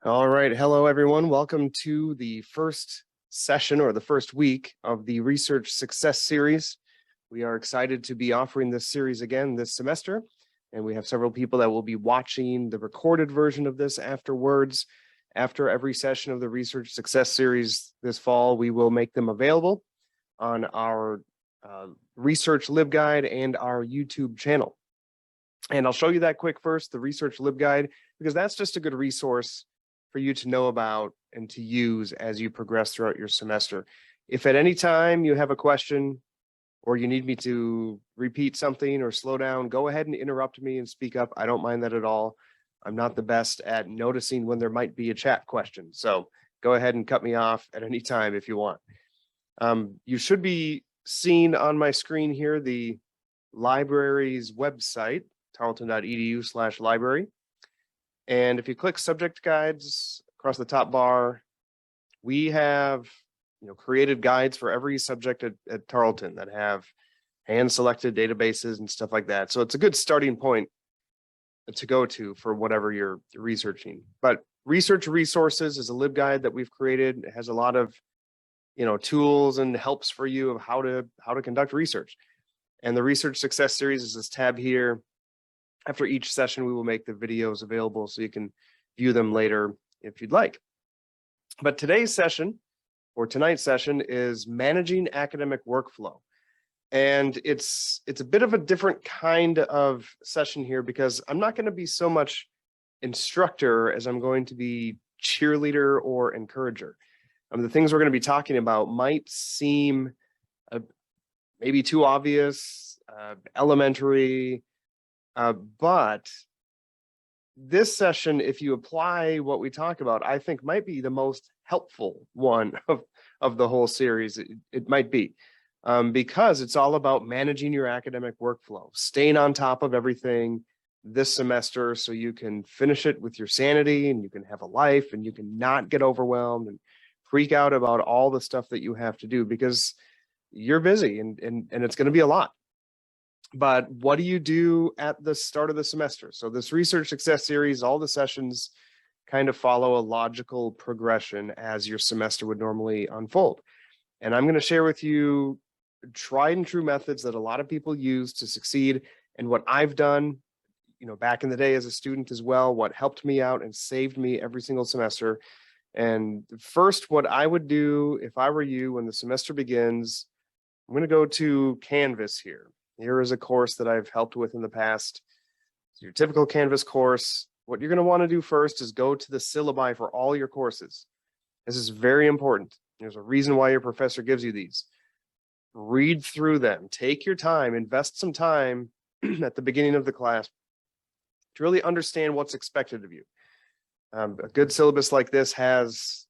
All right. Hello, everyone. Welcome to the first session or the first week of the Research Success Series. We are excited to be offering this series again this semester, and we have several people that will be watching the recorded version of this afterwards. After every session of the Research Success Series this fall, we will make them available on our Research LibGuide and our YouTube channel. And I'll show you that quick first, the Research LibGuide, because that's just a good resource for you to know about and to use as you progress throughout your semester. If at any time you have a question or you need me to repeat something or slow down, go ahead and interrupt me and speak up. I don't mind that at all. I'm not the best at noticing when there might be a chat question. So go ahead and cut me off at any time if you want. You should be seeing on my screen here the library's website, tarleton.edu/library. And if you click subject guides across the top bar, we have created guides for every subject at Tarleton that have hand-selected databases and stuff like that. So it's a good starting point to go to for whatever you're researching. But Research Resources is a LibGuide that we've created. It has a lot of tools and helps for you of how to conduct research. And the Research Success Series is this tab here. After each session, we will make the videos available so you can view them later if you'd like. But today's session, or tonight's session, is managing academic workflow. And it's a bit of a different kind of session here because I'm not going to be so much instructor as I'm going to be cheerleader or encourager. The things we're going to be talking about might seem maybe too obvious, elementary, but this session, if you apply what we talk about, I think might be the most helpful one of the whole series. It might be because it's all about managing your academic workflow, staying on top of everything this semester so you can finish it with your sanity and you can have a life and you can not get overwhelmed and freak out about all the stuff that you have to do because you're busy and it's going to be a lot. But what do you do at the start of the semester? So this Research Success Series, all the sessions kind of follow a logical progression as your semester would normally unfold. And I'm going to share with you tried and true methods that a lot of people use to succeed and what I've done, back in the day as a student as well, what helped me out and saved me every single semester. And first, what I would do if I were you when the semester begins, I'm going to go to Canvas here. Here is a course that I've helped with in the past. It's your typical Canvas course. What you're going to want to do first is go to the syllabi for all your courses. This is very important. There's a reason why your professor gives you these. Read through them. Take your time. Invest some time at the beginning of the class to really understand what's expected of you. A good syllabus like this has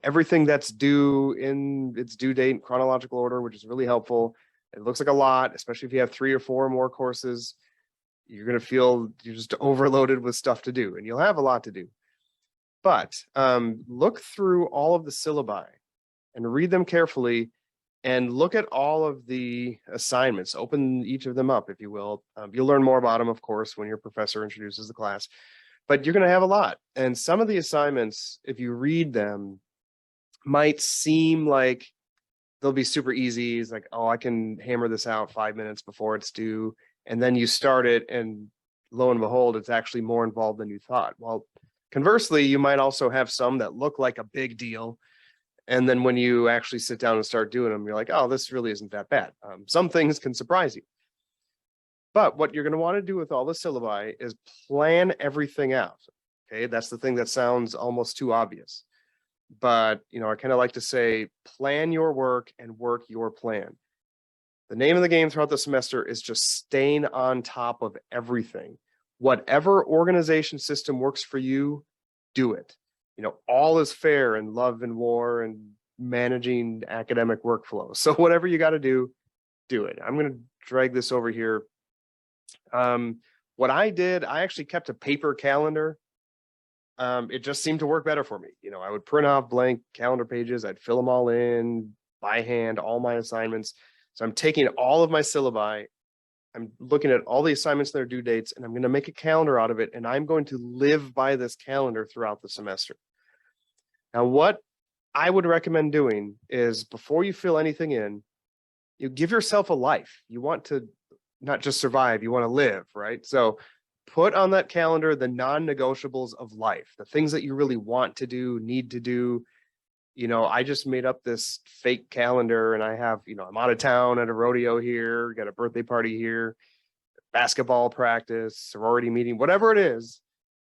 everything that's due in its due date in chronological order, which is really helpful. It looks like a lot, especially if you have 3 or 4 more courses. You're going to feel you're just overloaded with stuff to do, and you'll have a lot to do. But look through all of the syllabi and read them carefully and look at all of the assignments. Open each of them up, if you will. You'll learn more about them, of course, when your professor introduces the class. But you're going to have a lot. And some of the assignments, if you read them, might seem like they'll be super easy. It's like, oh, I can hammer this out 5 minutes before it's due. And then you start it and lo and behold, it's actually more involved than you thought. Well, conversely, you might also have some that look like a big deal. And then when you actually sit down and start doing them, you're like, oh, this really isn't that bad. Some things can surprise you. But what you're going to want to do with all the syllabi is plan everything out. Okay, that's the thing that sounds almost too obvious. But, I kind of like to say, plan your work and work your plan. The name of the game throughout the semester is just staying on top of everything. Whatever organization system works for you, do it. All is fair in love and war and managing academic workflow. So whatever you got to do it. I'm going to drag this over here. What I did, I actually kept a paper calendar. It just seemed to work better for me. I would print off blank calendar pages. I'd fill them all in by hand, all my assignments. So I'm taking all of my syllabi. I'm looking at all the assignments and their due dates, and I'm going to make a calendar out of it. And I'm going to live by this calendar throughout the semester. Now, what I would recommend doing is before you fill anything in, you give yourself a life. You want to not just survive, you want to live, right? So put on that calendar the non-negotiables of life, the things that you really want to do, need to do. I just made up this fake calendar and I have, I'm out of town at a rodeo here, got a birthday party here, basketball practice, sorority meeting, whatever it is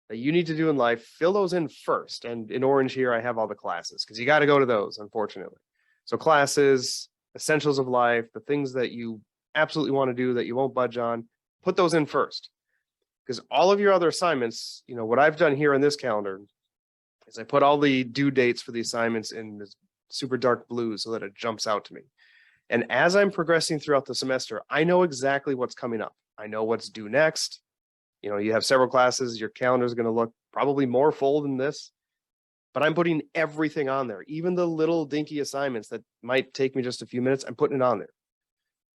that you need to do in life, fill those in first. And in orange here, I have all the classes because you got to go to those, unfortunately. So classes, essentials of life, the things that you absolutely want to do that you won't budge on, put those in first. Because all of your other assignments, what I've done here in this calendar is I put all the due dates for the assignments in this super dark blue so that it jumps out to me. And as I'm progressing throughout the semester, I know exactly what's coming up. I know what's due next. You have several classes, your calendar is going to look probably more full than this, but I'm putting everything on there, even the little dinky assignments that might take me just a few minutes, I'm putting it on there.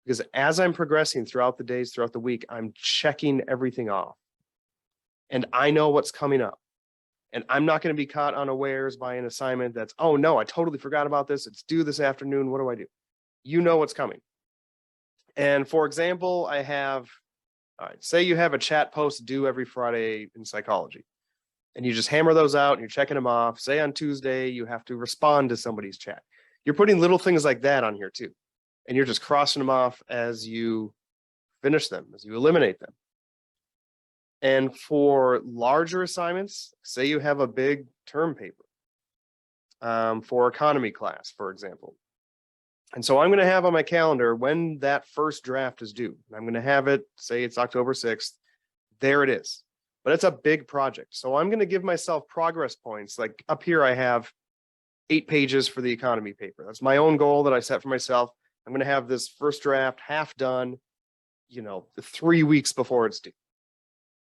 Because as I'm progressing throughout the days, throughout the week, I'm checking everything off. And I know what's coming up. And I'm not going to be caught unawares by an assignment that's, oh no, I totally forgot about this. It's due this afternoon. What do I do? You know what's coming. And for example, I have, all right, say you have a chat post due every Friday in psychology. And you just hammer those out and you're checking them off. Say on Tuesday, you have to respond to somebody's chat. You're putting little things like that on here too. And you're just crossing them off as you finish them, as you eliminate them. And for larger assignments, say you have a big term paper for economy class, for example. And so I'm going to have on my calendar when that first draft is due. I'm going to have it, say it's October 6th. There it is. But it's a big project. So I'm going to give myself progress points. Like up here, I have 8 pages for the economy paper. That's my own goal that I set for myself. I'm going to have this first draft half done, 3 weeks before it's due.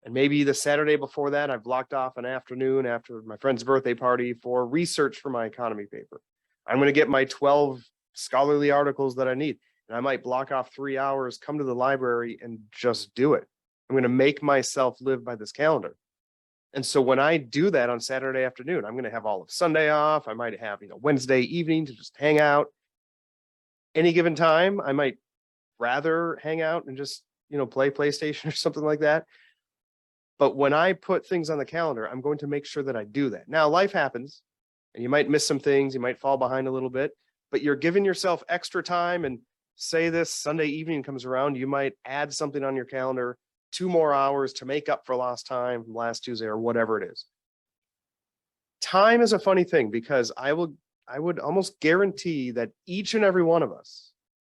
And maybe the Saturday before that, I've blocked off an afternoon after my friend's birthday party for research for my economy paper. I'm going to get my 12 scholarly articles that I need. And I might block off 3 hours, come to the library and just do it. I'm going to make myself live by this calendar. And so when I do that on Saturday afternoon, I'm going to have all of Sunday off. I might have, Wednesday evening to just hang out. Any given time, I might rather hang out and just, play PlayStation or something like that. But when I put things on the calendar, I'm going to make sure that I do that. Now, life happens and you might miss some things. You might fall behind a little bit, but you're giving yourself extra time. And say this Sunday evening comes around, you might add something on your calendar, 2 more hours to make up for lost time from last Tuesday or whatever it is. Time is a funny thing because I would almost guarantee that each and every one of us,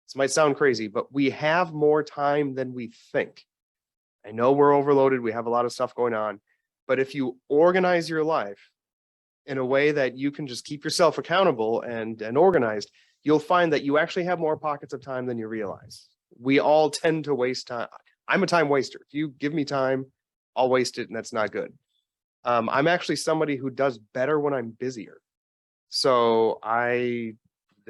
this might sound crazy, but we have more time than we think. I know we're overloaded. We have a lot of stuff going on, but if you organize your life in a way that you can just keep yourself accountable and organized, you'll find that you actually have more pockets of time than you realize. We all tend to waste time. I'm a time waster. If you give me time, I'll waste it, and that's not good. I'm actually somebody who does better when I'm busier. So I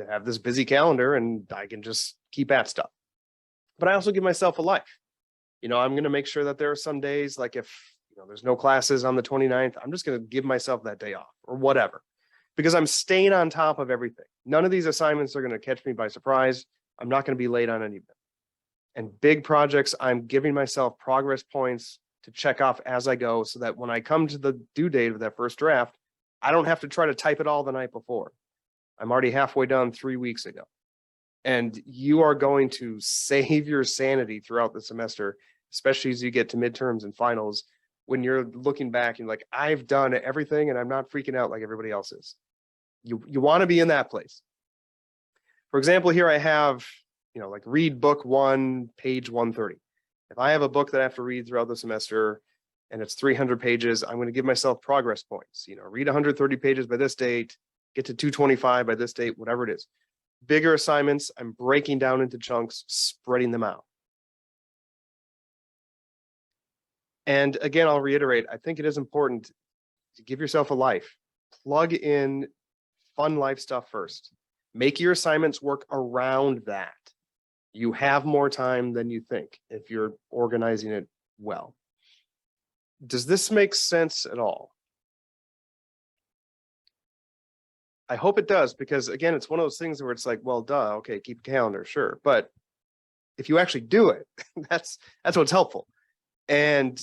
have this busy calendar and I can just keep at stuff. But I also give myself a life. I'm going to make sure that there are some days, like if there's no classes on the 29th, I'm just going to give myself that day off or whatever, because I'm staying on top of everything. None of these assignments are going to catch me by surprise. I'm not going to be late on any of them. And big projects, I'm giving myself progress points to check off as I go so that when I come to the due date of that first draft, I don't have to try to type it all the night before. I'm already halfway done 3 weeks ago. And you are going to save your sanity throughout the semester, especially as you get to midterms and finals, when you're looking back and like, I've done everything and I'm not freaking out like everybody else is. You want to be in that place. For example, here I have, like read book 1, page 130. If I have a book that I have to read throughout the semester and it's 300 pages, I'm going to give myself progress points. Read 130 pages by this date, get to 225 by this date, whatever it is. Bigger assignments, I'm breaking down into chunks, spreading them out. And again, I'll reiterate, I think it is important to give yourself a life. Plug in fun life stuff first. Make your assignments work around that. You have more time than you think if you're organizing it well. Does this make sense at all? I hope it does, because again, it's one of those things where it's like, well, duh, okay, keep a calendar, sure. But if you actually do it, that's what's helpful. And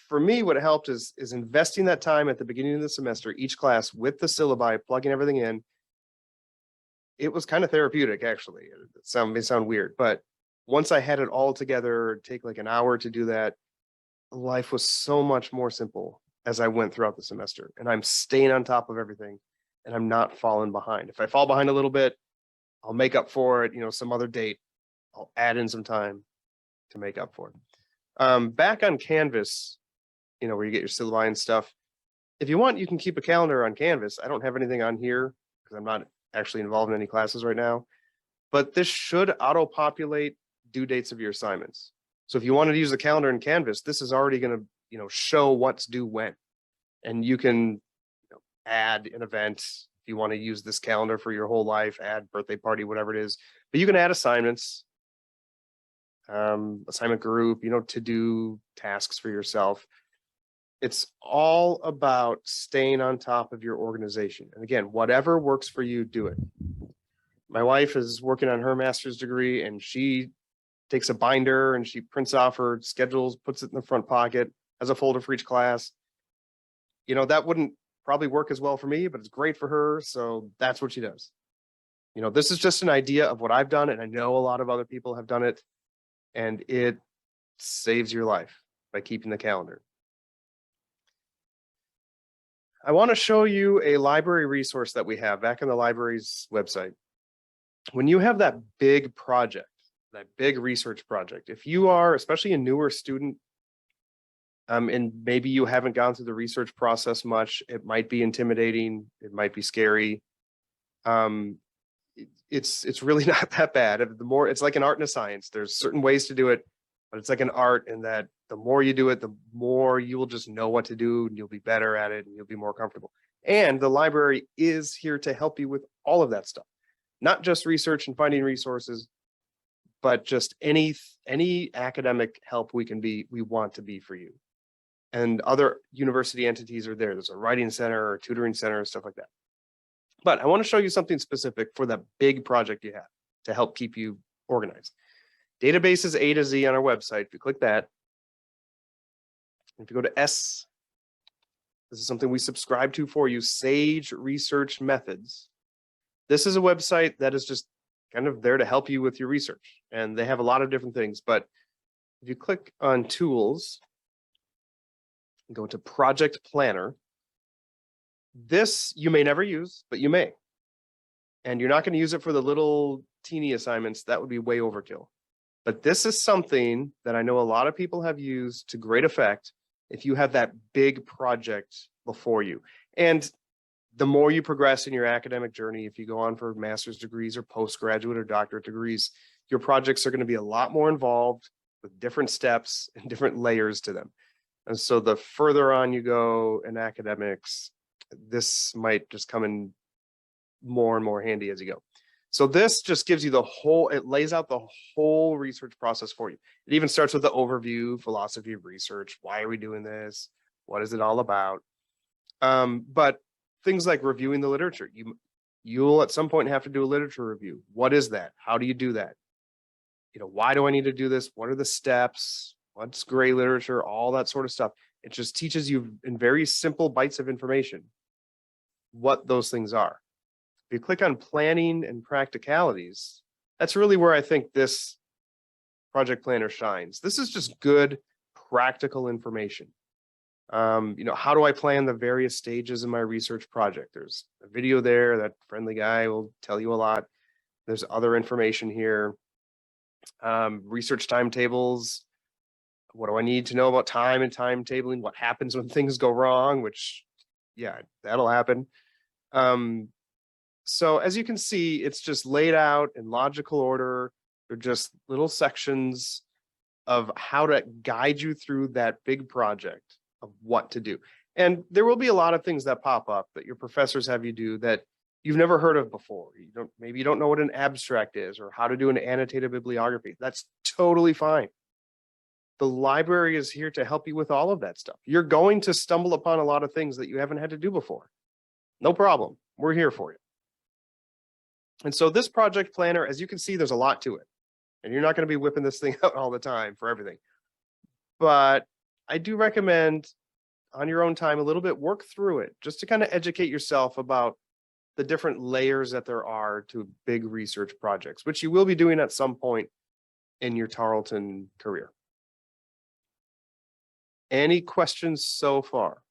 for me, what helped is investing that time at the beginning of the semester, each class with the syllabi, plugging everything in. It was kind of therapeutic, actually. It may sound weird, but once I had it all together, take like an hour to do that, life was so much more simple as I went throughout the semester. And I'm staying on top of everything, and I'm not falling behind. If I fall behind a little bit, I'll make up for it, some other date. I'll add in some time to make up for it. Back on Canvas, where you get your syllabi and stuff. If you want, you can keep a calendar on Canvas. I don't have anything on here because I'm not actually involved in any classes right now, but this should auto-populate due dates of your assignments. So if you wanted to use the calendar in Canvas, this is already going to, show what's due when, and you can add an event if you want to use this calendar for your whole life, add birthday party, whatever it is, but you can add assignments, assignment group, to do tasks for yourself. It's all about staying on top of your organization. And again, whatever works for you, do it. My wife is working on her master's degree, and she takes a binder and she prints off her schedules, puts it in the front pocket, has a folder for each class. That wouldn't probably work as well for me, but it's great for her. So that's what she does. This is just an idea of what I've done, and I know a lot of other people have done it, and it saves your life by keeping the calendar. I want to show you a library resource that we have back on the library's website. When you have that big project, that big research project, if you are especially a newer student, and maybe you haven't gone through the research process much, it might be intimidating, it might be scary. It's really not that bad. It's like an art and a science. There's certain ways to do it, but it's like an art in that the more you do it, the more you will just know what to do, and you'll be better at it, and you'll be more comfortable. And the library is here to help you with all of that stuff, not just research and finding resources, but just any academic help we want to be for you. And other university entities are there. There's a writing center or tutoring center and stuff like that. But I want to show you something specific for that big project you have to help keep you organized. Databases A to Z on our website. If you click that, if you go to S, this is something we subscribe to for you, Sage Research Methods. This is a website that is just kind of there to help you with your research. And they have a lot of different things. But if you click on Tools, and go to Project Planner, this you may never use, but you may. And you're not going to use it for the little teeny assignments. That would be way overkill. But this is something that I know a lot of people have used to great effect if you have that big project before you. And the more you progress in your academic journey, if you go on for master's degrees or postgraduate or doctorate degrees, your projects are going to be a lot more involved with different steps and different layers to them. And so the further on you go in academics, this might just come in more and more handy as you go. So this just gives you it lays out the whole research process for you. It even starts with the overview, philosophy of research. Why are we doing this? What is it all about? But things like reviewing the literature, you'll at some point have to do a literature review. What is that? How do you do that? Why do I need to do this? What are the steps? What's gray literature? All that sort of stuff. It just teaches you in very simple bites of information what those things are. If you click on planning and practicalities, that's really where I think this project planner shines. This is just good practical information. How do I plan the various stages in my research project? There's a video there. That friendly guy will tell you a lot. There's other information here. Research timetables. What do I need to know about time and timetabling? What happens when things go wrong? Which, yeah, that'll happen. So as you can see, it's just laid out in logical order. They're just little sections of how to guide you through that big project of what to do. And there will be a lot of things that pop up that your professors have you do that you've never heard of before. Maybe you don't know what an abstract is or how to do an annotated bibliography. That's totally fine. The library is here to help you with all of that stuff. You're going to stumble upon a lot of things that you haven't had to do before. No problem. We're here for you. And so this project planner, as you can see, there's a lot to it. And you're not going to be whipping this thing out all the time for everything. But I do recommend on your own time a little bit, work through it just to kind of educate yourself about the different layers that there are to big research projects, which you will be doing at some point in your Tarleton career. Any questions so far?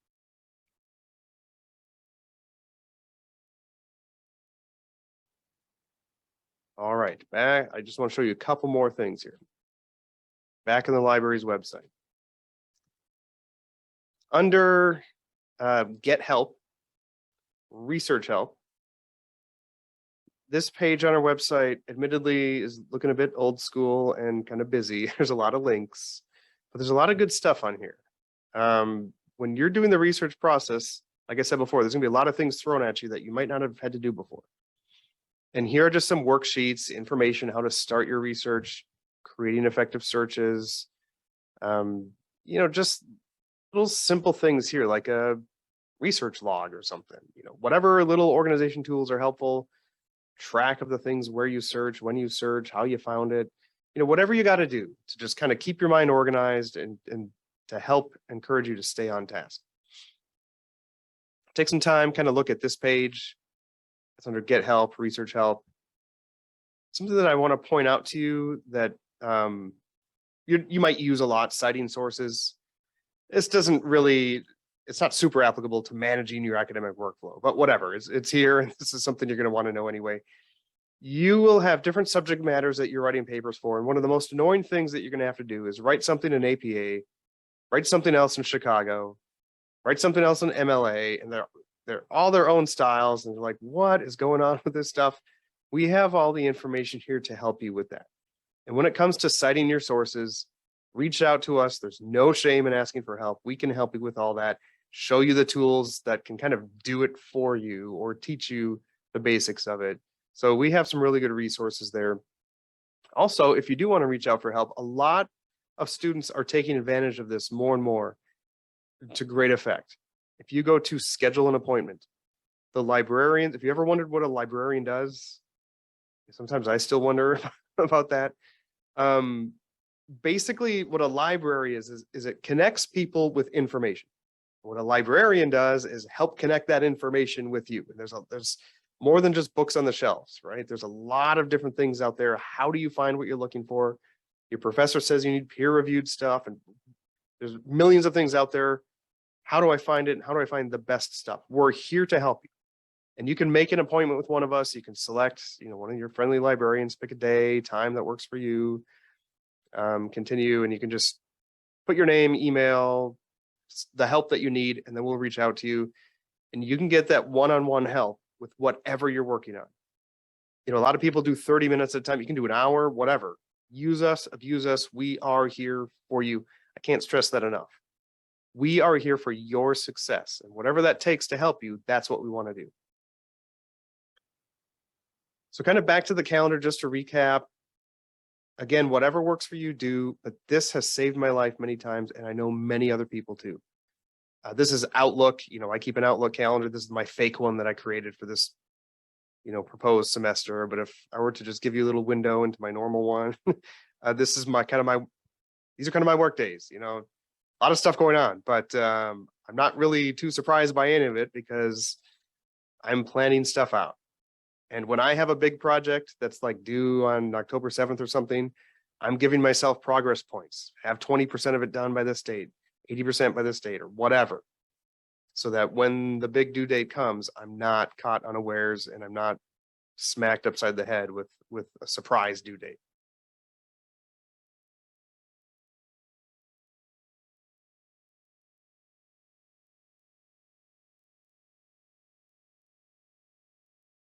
All right, back. I just want to show you a couple more things here. Back in the library's website. Under Get Help, Research Help, this page on our website admittedly is looking a bit old school and kind of busy. There's a lot of links, but there's a lot of good stuff on here. When you're doing the research process, like I said before, there's gonna be a lot of things thrown at you that you might not have had to do before. And here are just some worksheets, information, how to start your research, creating effective searches, just little simple things here, like a research log or something, whatever little organization tools are helpful, track of the things where you search, when you search, how you found it, whatever you got to do to just kind of keep your mind organized and to help encourage you to stay on task. Take some time, kind of look at this page. It's under Get Help, Research Help. Something that I want to point out to you that you might use a lot, citing sources. This doesn't really, it's not super applicable to managing your academic workflow, but whatever, it's here, and this is something you're going to want to know anyway. You will have different subject matters that you're writing papers for, and one of the most annoying things that you're going to have to do is write something in APA, write something else in Chicago, write something else in MLA, and they're all their own styles, and they're like, what is going on with this stuff? We have all the information here to help you with that. And when it comes to citing your sources, reach out to us. There's no shame in asking for help. We can help you with all that, show you the tools that can kind of do it for you or teach you the basics of it. So we have some really good resources there. Also, if you do want to reach out for help, a lot of students are taking advantage of this more and more to great effect. If you go to schedule an appointment, the librarian, if you ever wondered what a librarian does, sometimes I still wonder about that. Basically, what a library is it connects people with information. What a librarian does is help connect that information with you. And there's more than just books on the shelves, right? There's a lot of different things out there. How do you find what you're looking for? Your professor says you need peer-reviewed stuff, and there's millions of things out there. How do I find it? And how do I find the best stuff? We're here to help you. And you can make an appointment with one of us. You can select, one of your friendly librarians, pick a day, time that works for you. Continue, and you can just put your name, email, the help that you need, and then we'll reach out to you, and you can get that one-on-one help with whatever you're working on. A lot of people do 30 minutes at a time. You can do an hour, whatever. Use us, abuse us. We are here for you. I can't stress that enough. We are here for your success, and whatever that takes to help you, that's what we want to do. So kind of back to the calendar, just to recap. Again, whatever works for you, do, but this has saved my life many times, and I know many other people too. This is Outlook. I keep an Outlook calendar. This is my fake one that I created for this, proposed semester. But if I were to just give you a little window into my normal one, this is these are kind of my work days. A lot of stuff going on, but I'm not really too surprised by any of it because I'm planning stuff out. And when I have a big project that's like due on October 7th or something, I'm giving myself progress points. Have 20% of it done by this date, 80% by this date, or whatever. So that when the big due date comes, I'm not caught unawares and I'm not smacked upside the head with a surprise due date.